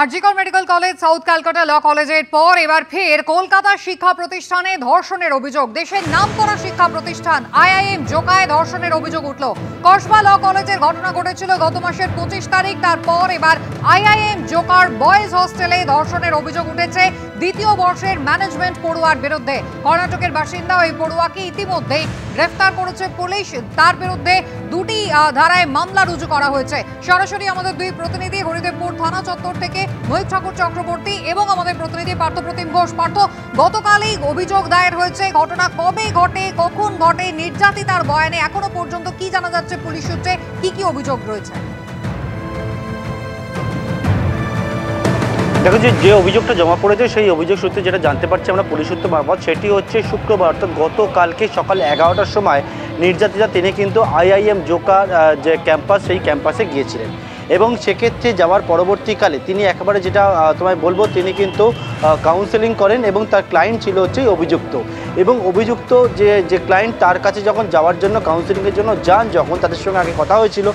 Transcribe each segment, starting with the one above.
RG Kar medical college south Calcutta law কলেজের পর এবার ফের কলকাতা শিক্ষা প্রতিষ্ঠানে ধর্ষণের অভিযোগ। দেশের নামকরা শিক্ষা প্রতিষ্ঠান আইআইএম জোকায় ধর্ষণের অভিযোগ উঠল। কসবা ল কলেজের ঘটনা ঘটেছিল গত মাসের 25 তারিখ। তারপর এবার আইআইএম জোকার বয়েজ হস্টেলে ধর্ষণের অভিযোগ উঠেছে দ্বিতীয় বর্ষের ম্যানেজমেন্ট পড়ুয়ার বিরুদ্ধে। কর্ণাটকের বাসিন্দা ওই পড়ুয়াকে ইতিমধ্যেই গ্রেফতার করেছে পুলিশ। তার বিরুদ্ধে দুটি ধারায় মামলা রুজু করা হয়েছে। সরাসরি আমাদের দুই প্রতিনিধি হরিদেবপুর থানা চত্বর থেকে মহিত ঠাকুর চক্রবর্তী এবং আমাদের প্রতিনিধি পার্থপ্রতিম ঘোষ। পার্থ, গতকালই অভিযোগ দায়ের হয়েছে, ঘটনা কবে ঘটে, কখন ঘটে, নির্যাতিতার বয়ানে এখনো পর্যন্ত কি জানা যাচ্ছে পুলিশ সূত্রে, কি কি অভিযোগ রয়েছে? দেখো, যে অভিযোগটা জমা পড়েছে সেই অভিযোগ সূত্রে যেটা জানতে পারছি আমরা পুলিশ সূত্র মারফত, সেটি হচ্ছে শুক্রবার অর্থাৎ গতকালকে সকাল 11টার সময় নির্যাতিতা তিনি কিন্তু আইআইএম জোকার যে ক্যাম্পাস সেই ক্যাম্পাসে গিয়েছিলেন এবং সেক্ষেত্রে যাওয়ার পরবর্তীকালে তিনি একেবারে যেটা তোমায় বলবো, তিনি কিন্তু কাউন্সেলিং করেন এবং তার ক্লায়েন্ট ছিল হচ্ছে অভিযুক্ত। এবং অভিযুক্ত যে ক্লায়েন্ট তার কাছে যখন যাওয়ার জন্য কাউন্সেলিংয়ের জন্য যান, যখন তাদের সঙ্গে আগে কথা হয়েছিল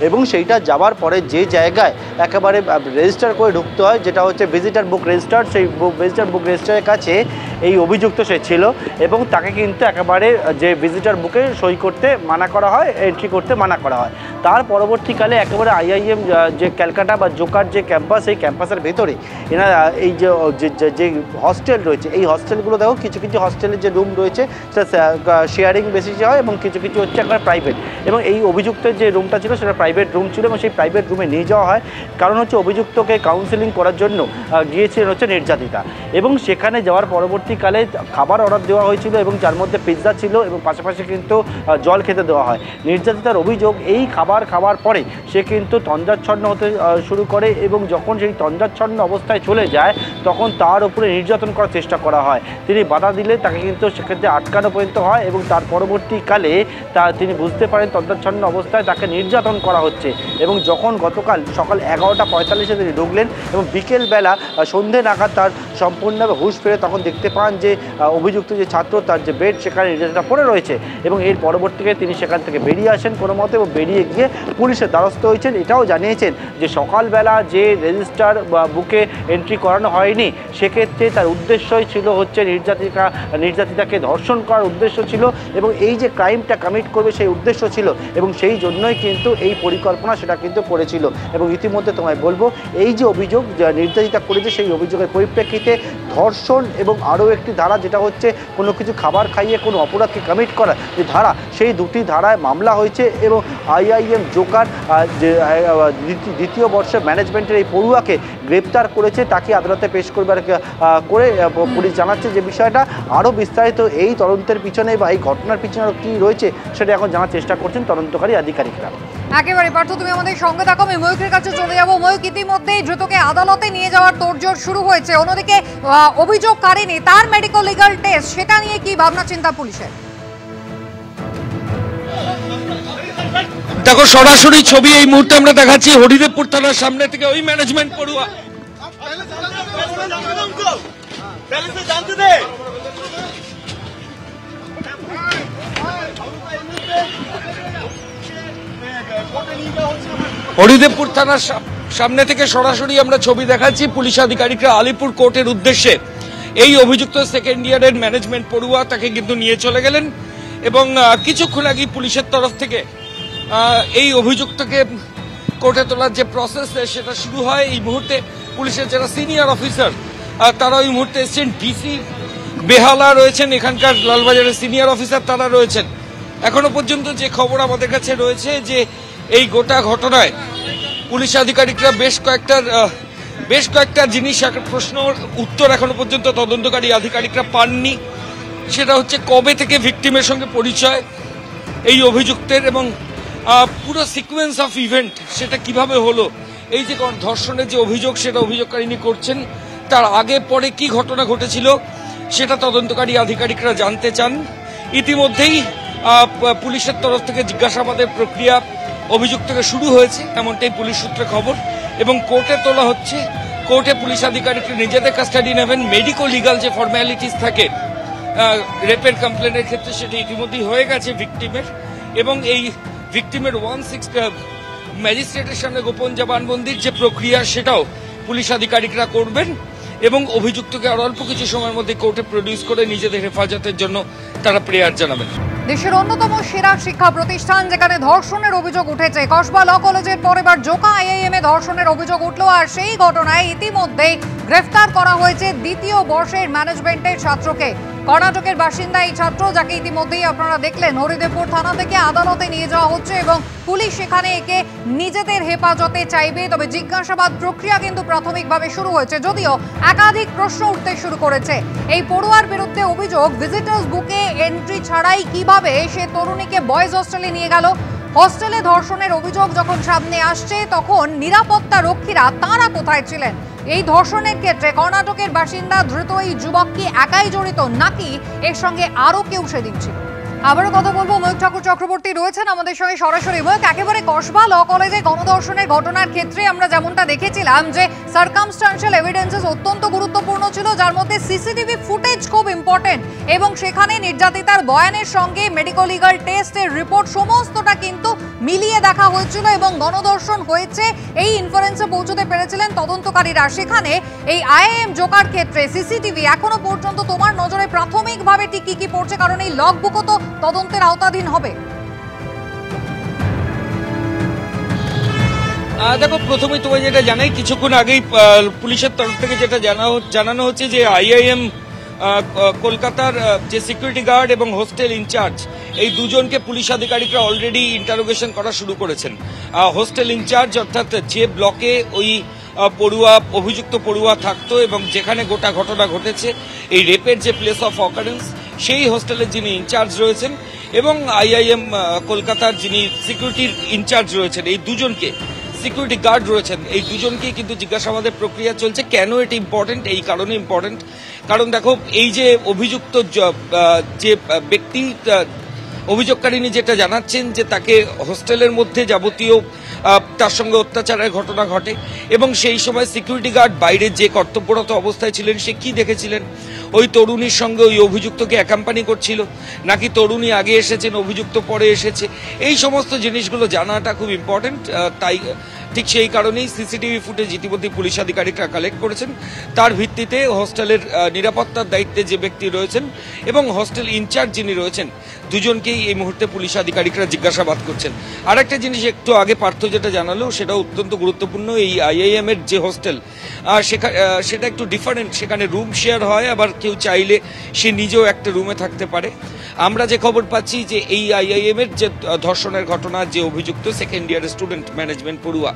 এবং সেইটা যাওয়ার পরে যে জায়গায় একেবারে রেজিস্টার করে ঢুকতে হয়, যেটা হচ্ছে ভিজিটার বুক রেজিস্টার, সেই ভিজিটার বুক রেজিস্টারের কাছে এই অভিযুক্ত সে ছিল এবং তাকে কিন্তু একেবারে যে ভিজিটার বুকে সই করতে মানা করা হয়, এন্ট্রি করতে মানা করা হয়। তার পরবর্তীকালে একেবারে আইআইএম যে ক্যালকাটা বা জোকার যে ক্যাম্পাস, এই ক্যাম্পাসের ভেতরে এরা এই যে হস্টেল রয়েছে, এই হস্টেলগুলো দেখো কিছু কিছু হস্টেলের যে রুম রয়েছে সেটা শেয়ারিং বেসিসে হয় এবং কিছু কিছু হচ্ছে একবার প্রাইভেট। এবং এই অভিযুক্তের যে রুমটা ছিল সেটা প্রাইভেট রুম ছিল এবং সেই প্রাইভেট রুমে নিয়ে যাওয়া হয়, কারণ হচ্ছে অভিযুক্তকে কাউন্সেলিং করার জন্য গিয়েছিলেন হচ্ছে নির্যাতিতা। এবং সেখানে যাওয়ার পরবর্তীকালে খাবার অর্ডার দেওয়া হয়েছিল এবং যার মধ্যে পিৎজা ছিল এবং পাশাপাশি কিন্তু জল খেতে দেওয়া হয়। নির্যাতিতার অভিযোগ, এই খাবার খাওয়ার পরে সে কিন্তু তন্দ্রাচ্ছন্ন হতে শুরু করে এবং যখন সেই তন্দ্রাচ্ছন্ন অবস্থায় চলে যায় তখন তার উপরে নির্যাতন করার চেষ্টা করা হয়। তিনি বাধা দিলে তাকে কিন্তু সেক্ষেত্রে আটকানো পর্যন্ত হয় এবং তার পরবর্তীকালে তিনি বুঝতে পারেন তন্দ্রাচ্ছন্ন অবস্থায় তাকে নির্যাতন করা হচ্ছে। এবং যখন গতকাল সকাল 11:45 তিনি ঢুকলেন এবং বিকেলবেলা সন্ধে নাগাদ তার সম্পূর্ণভাবে হুঁশ ফেরে তখন দেখতে পান যে অভিযুক্ত যে ছাত্র তার যে বেড সেখানে নির্যাতনটা পড়ে রয়েছে এবং এর পরবর্তীকালে তিনি সেখান থেকে বেরিয়ে আসেন কোনো মতে এবং বেরিয়ে গিয়ে পুলিশের দ্বারস্থ হয়েছেন। এটাও জানিয়েছেন যে সকালবেলা যে রেজিস্টার বুকে এন্ট্রি করানো হয়নি, সেক্ষেত্রে তার উদ্দেশ্যই ছিল হচ্ছে নির্যাতিতাকে ধর্ষণ করার উদ্দেশ্য ছিল এবং এই যে ক্রাইমটা কমিট করবে সেই উদ্দেশ্য ছিল এবং সেই জন্যই কিন্তু এই পরিকল্পনা সেটা কিন্তু করেছিল। এবং ইতিমধ্যে তোমায় বলবো, এই যে অভিযোগ নির্যাতিতা করেছে সেই অভিযোগের পরিপ্রেক্ষিতে ধর্ষণ এবং আরও একটি ধারা, যেটা হচ্ছে কোনো কিছু খাবার খাইয়ে কোনো অপরাধকে কমিট করা যে ধারা, সেই দুটি ধারায় মামলা হয়েছে এবং আইআইএম জোকার যে দ্বিতীয় বর্ষের ম্যানেজমেন্টের এই পড়ুয়াকে গ্রেপ্তার করেছে, তাকে আদালতে পেশ করবার করে পুলিশ জানাচ্ছে যে বিষয়টা আরও বিস্তারিত এই তদন্তের পিছনে বা এই ঘটনার পিছনে আরও কী রয়েছে সেটা এখন জানার চেষ্টা করছেন তদন্তকারী আধিকারিকরা। একেবারে পার্থ, তুমি আমাদের সঙ্গে থাকো, আমি ময়ূকের কাছে চলে যাবো। ময়ূক, ইতিমধ্যেই দ্রুতকে আদালতে নিয়ে যাওয়ার তোড়জোড় শুরু হয়েছে, অন্যদিকে অভিযোগকারিনী তার মেডিকেল লিগাল টেস্ট, সেটা নিয়ে কি ভাবনা চিন্তা পুলিশের? দেখো, সরাসরি ছবি এই মুহূর্তে আমরা দেখাচ্ছি হরিদেবপুর থানার সামনে থেকে। ওই ম্যানেজমেন্ট পড়ুয়া হরিদেবপুর থানার সামনে থেকে সরাসরি আমরা ছবি দেখাচ্ছি। পুলিশ আধিকারিকরা আলিপুর কোর্টের উদ্দেশ্যে এই অভিযুক্ত সেকেন্ড ইয়ারের ম্যানেজমেন্ট পড়ুয়া তাকে কিন্তু নিয়ে চলে গেলেন এবং কিছুক্ষণ আগে পুলিশের তরফ থেকে এই অভিযুক্তকে কোর্টে তোলার যে প্রসেস সেটা শুরু হয়। এই মুহূর্তে পুলিশের যারা সিনিয়র অফিসার তারা এই মুহূর্তে এসছেন। ডিসি বেহালা রয়েছেন, এখানকার লালবাজারের সিনিয়র অফিসার তারা রয়েছেন। এখনো পর্যন্ত যে খবর আমাদের কাছে রয়েছে যে এই গোটা ঘটনায় পুলিশ আধিকারিকরা বেশ কয়েকটা জিনিস, প্রশ্ন উত্তর এখনো পর্যন্ত তদন্তকারী আধিকারিকরা পাননি। সেটা হচ্ছে কবে থেকে ভিকটিমের সঙ্গে পরিচয় এই অভিযুক্তের এবং পুরো সিকোয়েন্স অফ ইভেন্ট সেটা কিভাবে হলো, এই যে ধর্ষণের যে অভিযোগ সেটা অভিযোগকারিনী করছেন, তার আগে পরে কি ঘটনা ঘটেছিল সেটা তদন্তকারী আধিকারিকরা জানতে চান। ইতিমধ্যেই পুলিশের তরফ থেকে জিজ্ঞাসাবাদের প্রক্রিয়া অভিযুক্তকে শুরু হয়েছে, এমনটাই পুলিশ সূত্রে খবর এবং কোর্টে তোলা হচ্ছে। কোর্টে পুলিশ আধিকারিকরা নিজেদের কাস্টাডি নেবেন। মেডিকো লিগাল যে ফর্মালিটিস থাকে রেপের কমপ্লেনের ক্ষেত্রে সেটা ইতিমধ্যেই হয়ে গেছে ভিকটিমের এবং এই ভিকটিমের 1/6 ম্যাজিস্ট্রেটের সামনে গোপন জবানবন্দির যে প্রক্রিয়া সেটাও পুলিশ আধিকারিকরা করবেন এবং অভিযুক্তকে আর অল্প কিছু সময়ের মধ্যে কোর্টে প্রডিউস করে নিজেদের হেফাজতের জন্য তারা প্রেয়ার জানাবেন। দেশের অন্যতম সেরা শিক্ষা প্রতিষ্ঠান যেখানে ধর্ষণের অভিযোগ উঠেছে, কসবা ল কলেজের পর এবার জোকা আইআইএম এ ধর্ষণের অভিযোগ উঠল। আর সেই ঘটনায় ইতিমধ্যেই গ্রেফতার করা হয়েছে দ্বিতীয় বর্ষের ম্যানেজমেন্টের ছাত্রকে। কর্ণাটকের বাসিন্দা এই ছাত্র, যাকে ইতিমধ্যেই আপনারা দেখলেন, হরিদেবপুর থানা থেকে আদালতে নিয়ে যাওয়া হচ্ছে এবং পুলিশ সেখানে একে নিজেদের হেফাজতে চাইবে। তবে জিজ্ঞাসাবাদ প্রক্রিয়া কিন্তু প্রাথমিকভাবে শুরু হয়েছে, যদিও একাধিক প্রশ্ন উঠতে শুরু করেছে। এই পড়ুয়ার বিরুদ্ধে অভিযোগ, ভিজিটার্স বুকে এন্ট্রি ছাড়াই কিভাবে সে তরুণীকে বয়েজ হোস্টেলে নিয়ে গেল। হোস্টেলে ধর্ষণের অভিযোগ যখন সামনে আসছে তখন নিরাপত্তা রক্ষীরা তারা কোথায় ছিলেন? এই ধর্ষণের ক্ষেত্রে কর্ণাটকের বাসিন্দা ধৃত এই যুবক কি একাই জড়িত, নাকি এর সঙ্গে আরো কেউ সেদিন ছিল? আবারও কথা বলবো, ময়ূক ঠাকুর চক্রবর্তী রয়েছেন আমাদের সঙ্গে সরাসরি। ময়ূক, একেবারে কসবা ল কলেজে গণধর্ষণের ঘটনার ক্ষেত্রে আমরা যেমনটা দেখেছিলাম যে সার্কামস্টান্সিয়াল এভিডেন্সেস অত্যন্ত গুরুত্বপূর্ণ ছিল, যার মধ্যে সিসিটিভি ফুটেজ খুব ইম্পর্টেন্ট এবং সেখানে নির্যাতিতার বয়ানের সঙ্গে মেডিকো লিগাল টেস্টের রিপোর্ট সমস্তটা কিন্তু মিলিয়ে দেখা হয়েছিল এবং গণধর্ষণ হয়েছে এই ইনফারেন্সে পৌঁছতে পেরেছিলেন তদন্তকারীরা। সেখানে এই আইআইএম জোকার ক্ষেত্রে সিসিটিভি এখনো পর্যন্ত তোমার নজরে প্রাথমিকভাবে ঠিক কি পড়ছে, কারণ এই লগবুকও তো তদন্তের আওতাধীন হবে? দেখো, প্রথমে তোমায় যেটা জানাই, কিছুক্ষণ আগেই পুলিশের তরফ থেকে যেটা জানানো হচ্ছে যে আইআইএম কলকাতার যে সিকিউরিটি গার্ড এবং হোস্টেল ইনচার্জ, এই দুজনকে পুলিশ আধিকারিকরা অলরেডি ইন্টারোগেশন করা শুরু করেছেন। হোস্টেল ইনচার্জ অর্থাৎ যে ব্লকে ওই অভিযুক্ত পড়ুয়া থাকতো এবং যেখানে গোটা ঘটনা ঘটেছে, এই রেপের যে প্লেস অফ অকারেন্স, সেই হোস্টেলের যিনি ইনচার্জ রয়েছেন এবং আইআইএম কলকাতার যিনি সিকিউরিটির ইনচার্জ রয়েছেন, এই দুজনকে, সিকিউরিটি গার্ড রয়েছেন, এই দুজনকেই কিন্তু জিজ্ঞাসাবাদের প্রক্রিয়া চলছে। কেন এটি ইম্পর্টেন্ট? এই কারণে ইম্পর্টেন্ট, কারণ দেখো, এই যে অভিযুক্ত যে ব্যক্তি, অভিযোগকারিনী যেটা জানাচ্ছেন যে তাকে হোস্টেলের মধ্যে যাবতীয় তার সঙ্গে অত্যাচারের ঘটনা ঘটে এবং সেই সময় সিকিউরিটি গার্ড বাইরে যে কর্তব্যরত অবস্থায় ছিলেন, সে কি দেখেছিলেন? ওই তরুণীর সঙ্গে ওই অভিযুক্তকে অ্যাকাম্পানি করছিল, নাকি তরুণী আগে এসেছেন, অভিযুক্ত পরে এসেছে? এই সমস্ত জিনিসগুলো জানাটা খুব ইম্পর্টেন্ট। তাই ঠিক সেই কারণেই সিসিটিভি ফুটেজ ইতিমধ্যে পুলিশ আধিকারিকরা কালেক্ট করেছেন। তার ভিত্তিতে হোস্টেলের নিরাপত্তার দায়িত্বে যে ব্যক্তি রয়েছেন এবং হোস্টেল ইনচার্জ যিনি রয়েছেন, দুজনকেই এই মুহূর্তে পুলিশ আধিকারিকরা জিজ্ঞাসাবাদ করছেন। আর একটা জিনিস একটু আগে পার্থ যেটা জানালো, সেটা অত্যন্ত গুরুত্বপূর্ণ। এই আইআইএম এর যে হোস্টেল, সেটা একটু ডিফারেন্ট। সেখানে রুম শেয়ার হয়, আবার কেউ চাইলে সে নিজেও একটা রুমে থাকতে পারে। আমরা যে খবর পাচ্ছি যে এই আইআইএম এর যে ধর্ষণের ঘটনা, যে অভিযুক্ত সেকেন্ড ইয়ারের স্টুডেন্ট ম্যানেজমেন্ট পড়ুয়া,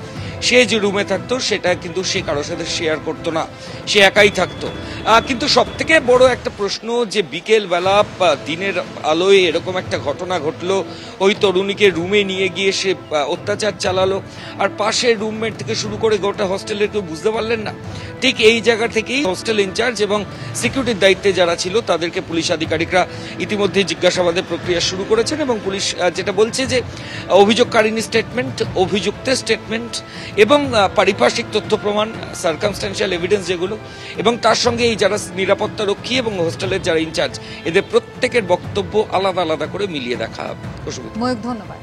সে যে রুমে থাকতো সেটা কিন্তু সে কারোর সাথে শেয়ার করতো না, সে একাই থাকতো। কিন্তু সব থেকে বড় একটা প্রশ্ন যে বিকেল বেলা দিনের আলোয় এরকম একটা ঘটনা ঘটলো, ওই তরুণীকে রুমে নিয়ে গিয়ে সে অত্যাচার চালালো, আর পাশের রুমমেট থেকে শুরু করে গোটা হোস্টেলের কেউ বুঝতে পারলেন না। ঠিক এই জায়গা থেকেই হোস্টেল ইনচার্জ এবং সিকিউরিটির দায়িত্বে যারা ছিল তাদেরকে পুলিশ আধিকারিকরা ইতিমধ্যে জিজ্ঞাসাবাদের প্রক্রিয়া শুরু করেছেন এবং পুলিশ যেটা বলছে যে অভিযোগকারিনী স্টেটমেন্ট, অভিযুক্তের স্টেটমেন্ট এবং পারিপার্শ্বিক তথ্য প্রমাণ, সার্কামস্ট্যান্সিয়াল এভিডেন্স যেগুলো, এবং তার সঙ্গে এই যারা নিরাপত্তা রক্ষী এবং হোস্টেলের যারা ইনচার্জ, এদের প্রত্যেকের বক্তব্য আলাদা আলাদা করে মিলিয়ে দেখা হবে। ময়ূক, ধন্যবাদ।